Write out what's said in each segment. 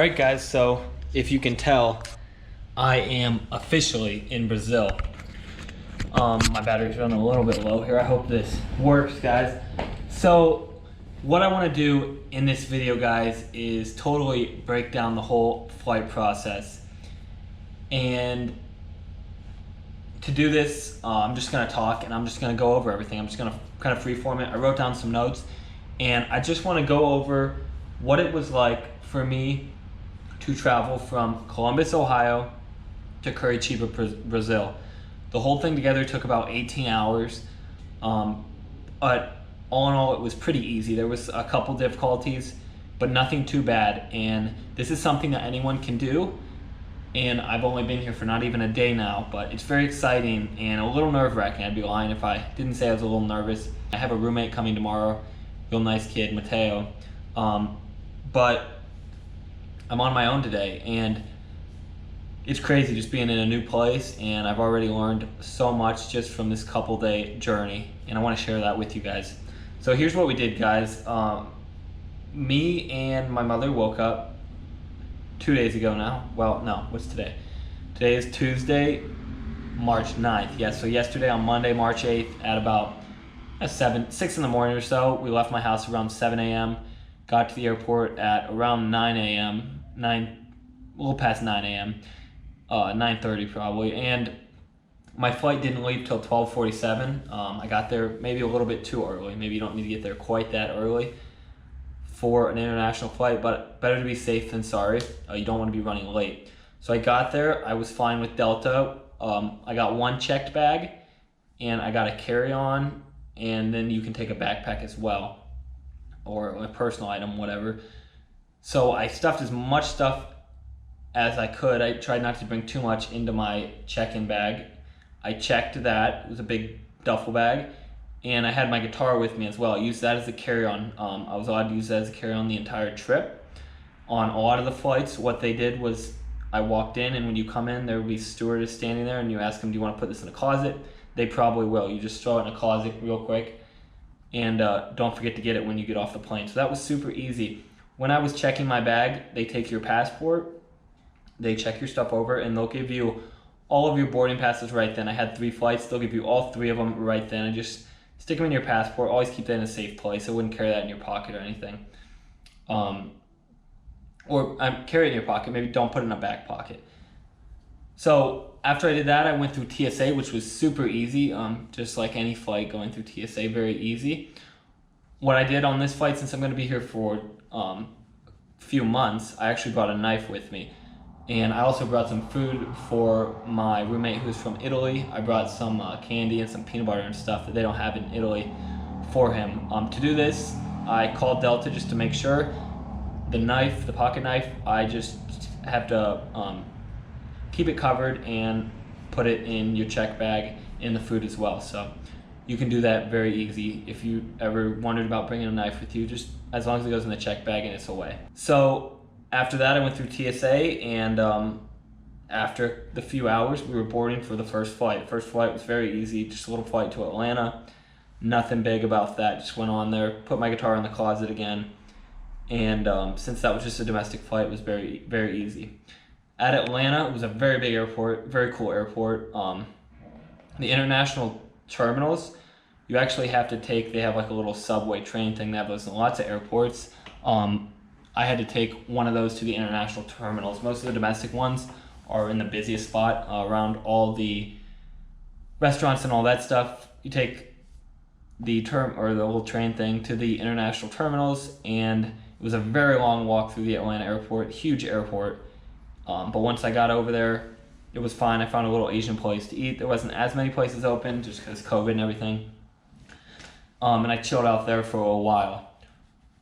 Alright guys, so if you can tell, I am officially in Brazil. My battery's running a little bit low here. I hope this works, guys. So what I want to do in this video, guys, is totally break down the whole flight process. And to do this, I'm just going to talk and I'm just going to go over everything. I'm just going to kind of freeform it. I wrote down some notes and I just want to go over what it was like for me to travel from Columbus, Ohio to Curitiba, Brazil. The whole thing together took about 18 hours, but all in all it was pretty easy. There was a couple difficulties, but nothing too bad, and this is something that anyone can do, and I've only been here for not even a day now, but it's very exciting and a little nerve-wracking. I'd be lying if I didn't say I was a little nervous. I have a roommate coming tomorrow, real nice kid, Mateo, but I'm on my own today, and it's crazy just being in a new place, and I've already learned so much just from this couple day journey, and I want to share that with you guys. So here's what we did, guys. Me and my mother woke up 2 days ago now. Well, no, what's today? Today is Tuesday, March 9th. Yes, so yesterday on Monday, March 8th at about 6 in the morning or so, we left my house around 7 a.m., got to the airport at around 9 a.m., a little past 9 a.m., 9:30 probably, and my flight didn't leave till 12:47. I got there maybe a little bit too early. Maybe you don't need to get there quite that early for an international flight, but better to be safe than sorry. You don't want to be running late. So I got there, I was flying with Delta. I got one checked bag, and I got a carry-on, and then you can take a backpack as well, or a personal item, whatever. So I stuffed as much stuff as I could. I tried not to bring too much into my check-in bag. I checked that. It was a big duffel bag, and I had my guitar with me as well. I used that as a carry-on. I was allowed to use that as a carry-on the entire trip. On a lot of the flights, what they did was I walked in, and when you come in, there would be stewardess standing there, and you ask them, do you want to put this in a closet? They probably will. You just throw it in a closet real quick, and don't forget to get it when you get off the plane. So that was super easy. When I was checking my bag, they take your passport, they check your stuff over, and they'll give you all of your boarding passes right then. I had 3 flights, they'll give you all 3 of them right then, and just stick them in your passport. Always keep that in a safe place. I wouldn't carry that in your pocket or anything. Carry it in your pocket, maybe don't put it in a back pocket. So after I did that, I went through TSA, which was super easy, just like any flight going through TSA, very easy. What I did on this flight, since I'm going to be here for a few months, I actually brought a knife with me. And I also brought some food for my roommate who's from Italy. I brought some candy and some peanut butter and stuff that they don't have in Italy for him. To do this, I called Delta just to make sure. The knife, the pocket knife, I just have to keep it covered and put it in your check bag in the food as well. So you can do that very easy. If you ever wondered about bringing a knife with you, just as long as it goes in the check bag and it's away. So after that, I went through TSA, and after the few hours, we were boarding for the first flight. The first flight was very easy, just a little flight to Atlanta. Nothing big about that, just went on there, put my guitar in the closet again, and since that was just a domestic flight, it was very, very easy. At Atlanta, it was a very big airport, very cool airport. The international terminals, you actually have to take, they have like a little subway train thing. They have those in lots of airports. I had to take one of those to the international terminals. Most of the domestic ones are in the busiest spot around all the restaurants and all that stuff. You take the little train thing to the international terminals, and it was a very long walk through the Atlanta airport, huge airport. But once I got over there, it was fine. I found a little Asian place to eat. There wasn't as many places open just because COVID and everything. And I chilled out there for a while.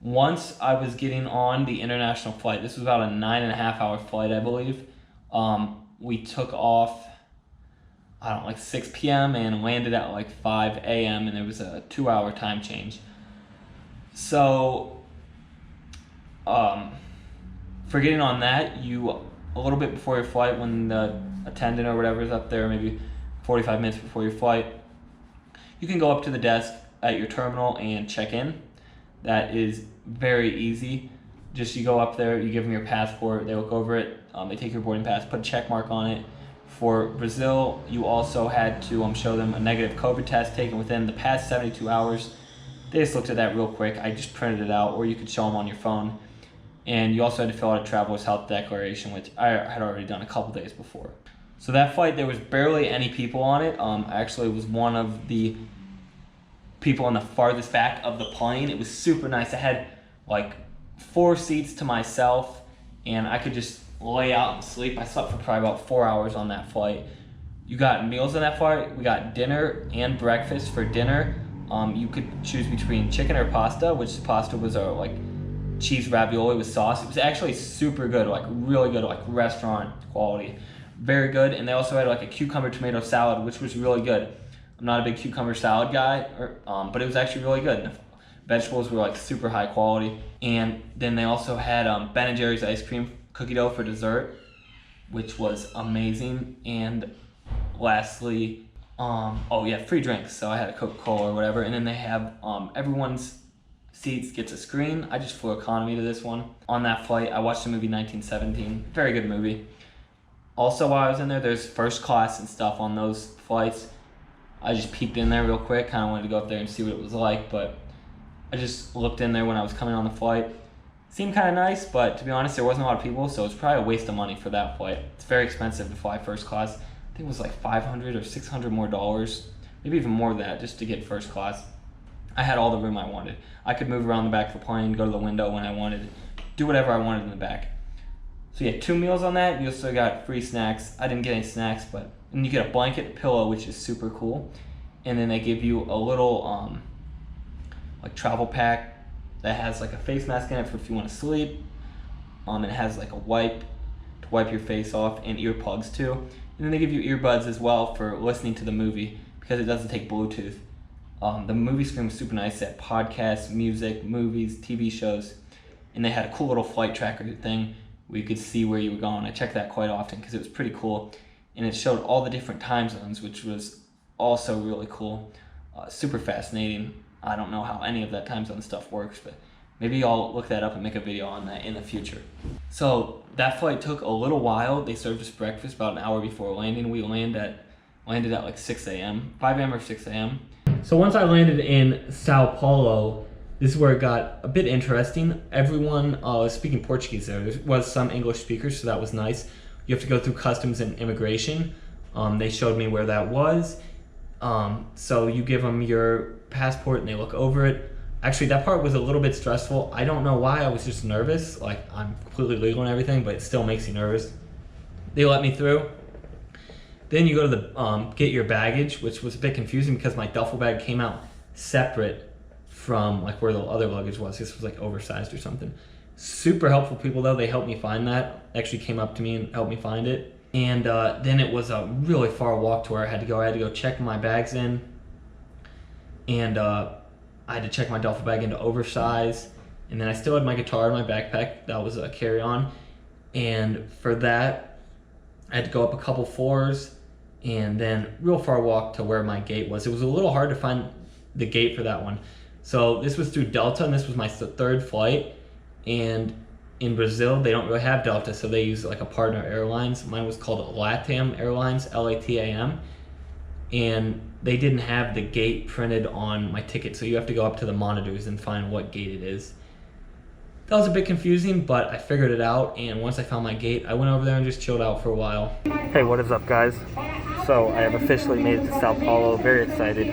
Once I was getting on the international flight, this was about a 9.5 hour flight, I believe. We took off, I don't know, like 6 p.m. and landed at like 5 a.m. and there was a 2-hour time change. So, for getting on that, a little bit before your flight, when the attendant or whatever is up there, maybe 45 minutes before your flight, you can go up to the desk at your terminal and check in. That is very easy. Just you go up there, you give them your passport, they look over it, they take your boarding pass, put a check mark on it. For Brazil, you also had to show them a negative COVID test taken within the past 72 hours. They just looked at that real quick. I just printed it out, or you could show them on your phone. And you also had to fill out a traveler's health declaration, which I had already done a couple days before. So that flight, there was barely any people on it. I actually was one of the people on the farthest back of the plane. It was super nice. I had like 4 seats to myself, and I could just lay out and sleep. I slept for probably about 4 hours on that flight. You got meals on that flight. We got dinner and breakfast. For dinner, you could choose between chicken or pasta, which pasta was like cheese ravioli with sauce. It was actually super good, like really good, like restaurant quality. Very good. And they also had like a cucumber tomato salad, which was really good. I'm not a big cucumber salad guy, but it was actually really good. Vegetables were like super high quality. And then they also had Ben & Jerry's ice cream cookie dough for dessert, which was amazing. And lastly, oh yeah, free drinks. So I had a Coca-Cola or whatever. And then they have everyone's seats gets a screen. I just flew economy to this one. On that flight, I watched the movie 1917. Very good movie. Also, while I was in there, there's first class and stuff on those flights. I just peeked in there real quick. Kind of wanted to go up there and see what it was like, but I just looked in there when I was coming on the flight. Seemed kind of nice, but to be honest, there wasn't a lot of people, so it's probably a waste of money for that flight. It's very expensive to fly first class. I think it was like $500 or $600 more dollars, maybe even more than that, just to get first class. I had all the room I wanted. I could move around the back of the plane, go to the window when I wanted, do whatever I wanted in the back. So you had 2 meals on that. You also got free snacks. I didn't get any snacks, and you get a blanket, pillow, which is super cool. And then they give you a little like travel pack that has like a face mask in it for if you want to sleep. It has like a wipe to wipe your face off, and earplugs too. And then they give you earbuds as well for listening to the movie because it doesn't take Bluetooth. The movie screen was super nice. It had podcasts, music, movies, TV shows, and they had a cool little flight tracker thing where you could see where you were going. I checked that quite often because it was pretty cool, and it showed all the different time zones, which was also really cool. Super fascinating. I don't know how any of that time zone stuff works, but maybe I'll look that up and make a video on that in the future. So that flight took a little while. They served us breakfast about an hour before landing. We landed at like 6 a.m., 5 a.m. or 6 a.m. So once I landed in Sao Paulo, this is where it got a bit interesting. Everyone was speaking Portuguese there. There was some English speakers, so that was nice. You have to go through customs and immigration. They showed me where that was. So you give them your passport and they look over it. Actually, that part was a little bit stressful. I don't know why. I was just nervous. Like, I'm completely legal and everything, but it still makes you nervous. They let me through. Then you go to the get your baggage, which was a bit confusing because my duffel bag came out separate from like where the other luggage was. This was like oversized or something. Super helpful people though. They helped me find that. Actually came up to me and helped me find it. And then it was a really far walk to where I had to go. I had to go check my bags in, and I had to check my duffel bag into oversize. And then I still had my guitar in my backpack. That was a carry-on. And for that, I had to go up a couple floors and then real far walk to where my gate was. It was a little hard to find the gate for that one. So this was through Delta, and this was my 3rd flight. And in Brazil, they don't really have Delta, so they use like a partner airlines. Mine was called LATAM Airlines, LATAM. And they didn't have the gate printed on my ticket, so you have to go up to the monitors and find what gate it is. That was a bit confusing, but I figured it out, and once I found my gate, I went over there and just chilled out for a while. Hey, what is up, guys? So I have officially made it to Sao Paulo. Very excited.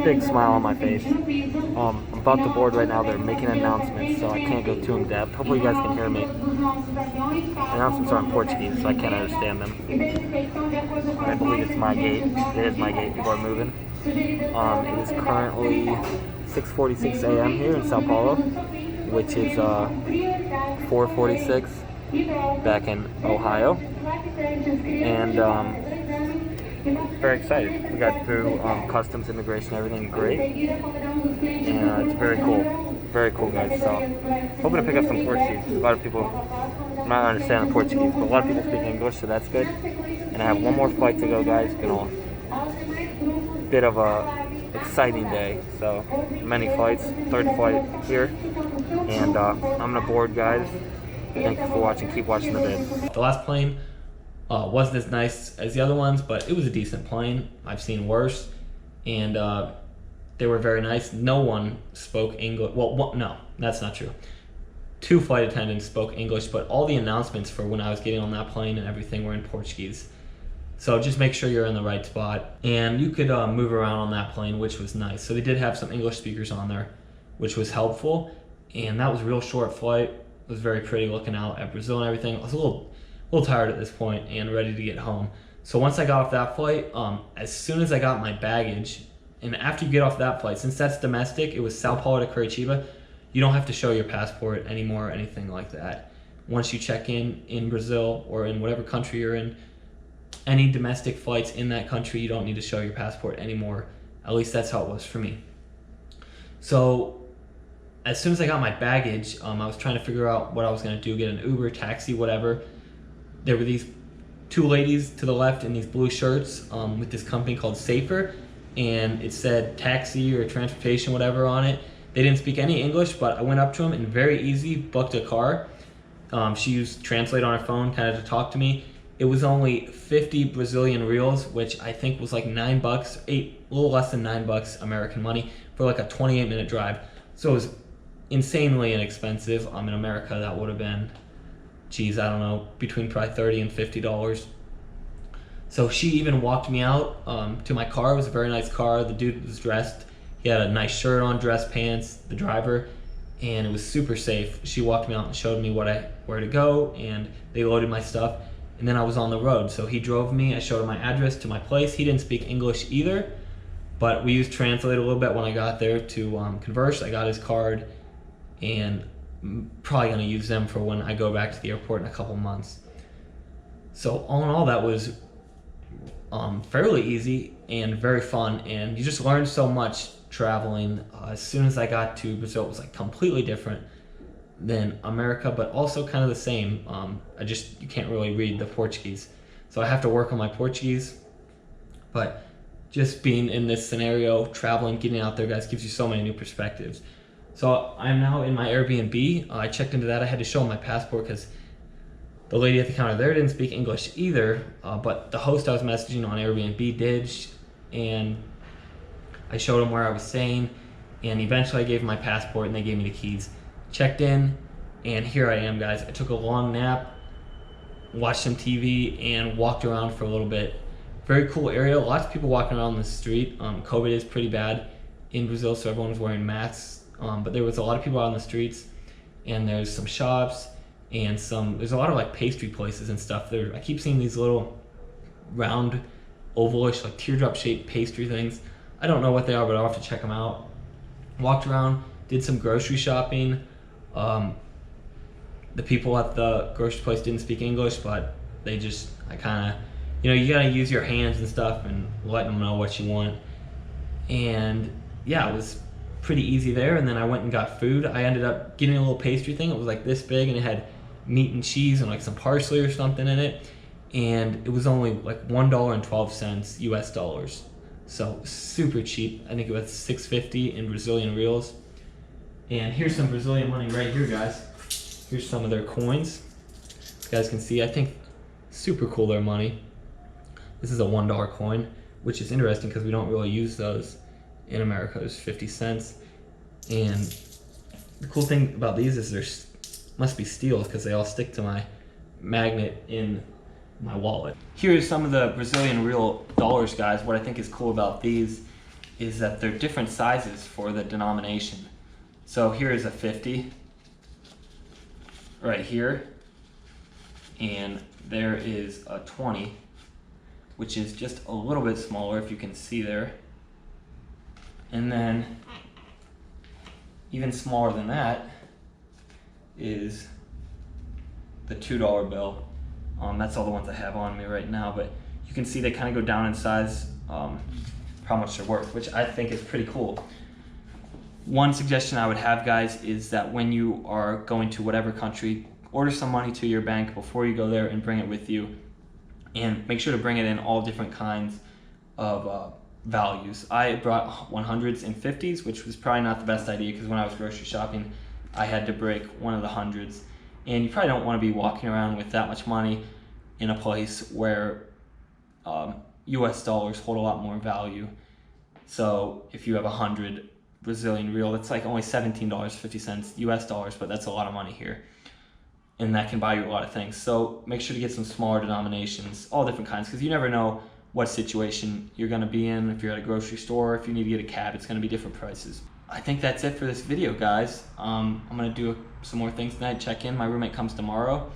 Big smile on my face. I'm about to board right now. They're making announcements, so I can't go too in depth. Hopefully you guys can hear me. Announcements are in Portuguese, so I can't understand them. I believe it's my gate. It is my gate. People are moving. It is currently 6:46 a.m. here in Sao Paulo, which is 4:46 back in Ohio, and very excited. We got through customs, immigration, everything great, and it's very cool, guys. So hoping to pick up some Portuguese. A lot of people not understand the Portuguese, but a lot of people speak English, so that's good. And I have one more flight to go, guys. Been a bit of a exciting day. So many flights, third flight here, and I'm gonna board, guys. Thank you for watching. Keep watching the vid. The last plane wasn't as nice as the other ones, but it was a decent plane. I've seen worse, and they were very nice. No one spoke English. Well, no, that's not true. 2 flight attendants spoke English, but all the announcements for when I was getting on that plane and everything were in Portuguese. So just make sure you're in the right spot. And you could move around on that plane, which was nice. So they did have some English speakers on there, which was helpful. And that was a real short flight. It was very pretty looking out at Brazil and everything. I was a little tired at this point and ready to get home. So once I got off that flight, as soon as I got my baggage, and after you get off that flight, since that's domestic, it was Sao Paulo to Curitiba, you don't have to show your passport anymore or anything like that. Once you check in Brazil or in whatever country you're in, any domestic flights in that country, you don't need to show your passport anymore. At least that's how it was for me. So as soon as I got my baggage, I was trying to figure out what I was gonna do, get an Uber, taxi, whatever. There were these 2 ladies to the left in these blue shirts with this company called Safer, and it said taxi or transportation, whatever on it. They didn't speak any English, but I went up to them and very easy booked a car. She used Translate on her phone kind of to talk to me. It was only 50 Brazilian reals, which I think was like $9, a little less than $9 American money for like a 28-minute drive. So it was insanely inexpensive. In America, that would have been, geez, I don't know, between probably $30 and $50. So she even walked me out to my car. It was a very nice car. The dude was dressed. He had a nice shirt on, dress pants, the driver, and it was super safe. She walked me out and showed me where to go, and they loaded my stuff. And then I was on the road. So he drove me, I showed him my address to my place. He didn't speak English either, but we used Translate a little bit when I got there to converse. I got his card, and I'm probably gonna use them for when I go back to the airport in a couple months. So all in all, that was fairly easy and very fun, and you just learn so much traveling. As soon as I got to Brazil, it was like completely different than America, but also kind of the same. You can't really read the Portuguese, so I have to work on my Portuguese. But just being in this scenario, traveling, getting out there, guys, gives you so many new perspectives. So I'm now in my Airbnb. I checked into that. I had to show my passport because the lady at the counter there didn't speak English either, but the host I was messaging on Airbnb did, and I showed them where I was staying, and eventually I gave them my passport and they gave me the keys. Checked in, and here I am, guys. I took a long nap, watched some TV, and walked around for a little bit. Very cool area. Lots of people walking around the street. COVID is pretty bad in Brazil, so everyone was wearing masks. But there was a lot of people out on the streets, and there's some shops and there's a lot of like pastry places and stuff there. I keep seeing these little round, ovalish, like teardrop shaped pastry things. I don't know what they are, but I'll have to check them out. Walked around, did some grocery shopping. The people at the grocery place didn't speak English, but I kind of, you gotta use your hands and stuff and let them know what you want. And yeah, it was pretty easy there. And then I went and got food. I ended up getting a little pastry thing. It was like this big, and it had meat and cheese and like some parsley or something in it. And it was only like $1.12 US dollars. So super cheap. I think it was $6.50 in Brazilian reals. And here's some Brazilian money right here, guys. Here's some of their coins. You guys can see, I think super cool, their money. This is a $1 coin, which is interesting because we don't really use those in America. There's 50 cents. And the cool thing about these is there must be steel because they all stick to my magnet in my wallet. Here's some of the Brazilian real dollars, guys. What I think is cool about these is that they're different sizes for the denomination. So here is a 50 right here, and there is a 20, which is just a little bit smaller, if you can see there. And then even smaller than that is the $2 bill. That's all the ones I have on me right now, but you can see they kind of go down in size, how much they're worth, which I think is pretty cool. One suggestion I would have, guys, is that when you are going to whatever country, order some money to your bank before you go there and bring it with you. And make sure to bring it in all different kinds of values. I brought 100s and 50s, which was probably not the best idea because when I was grocery shopping, I had to break one of the hundreds. And you probably don't want to be walking around with that much money in a place where US dollars hold a lot more value. So if you have 100 Brazilian real, that's like only $17.50 US dollars, but that's a lot of money here. And that can buy you a lot of things. So make sure to get some smaller denominations, all different kinds, because you never know what situation you're gonna be in. If you're at a grocery store, if you need to get a cab, it's gonna be different prices. I think that's it for this video, guys. I'm gonna do some more things tonight, check in. My roommate comes tomorrow,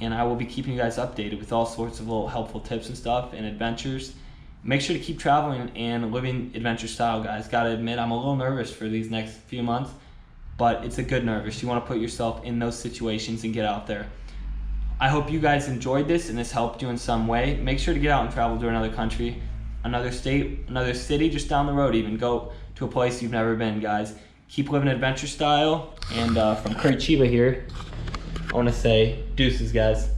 and I will be keeping you guys updated with all sorts of little helpful tips and stuff and adventures. Make sure to keep traveling and living adventure style, guys. Gotta admit, I'm a little nervous for these next few months, but it's a good nervous. You wanna put yourself in those situations and get out there. I hope you guys enjoyed this and this helped you in some way. Make sure to get out and travel to another country, another state, another city, just down the road even. Go to a place you've never been, guys. Keep living adventure style. And from Curitiba here, I wanna say deuces, guys.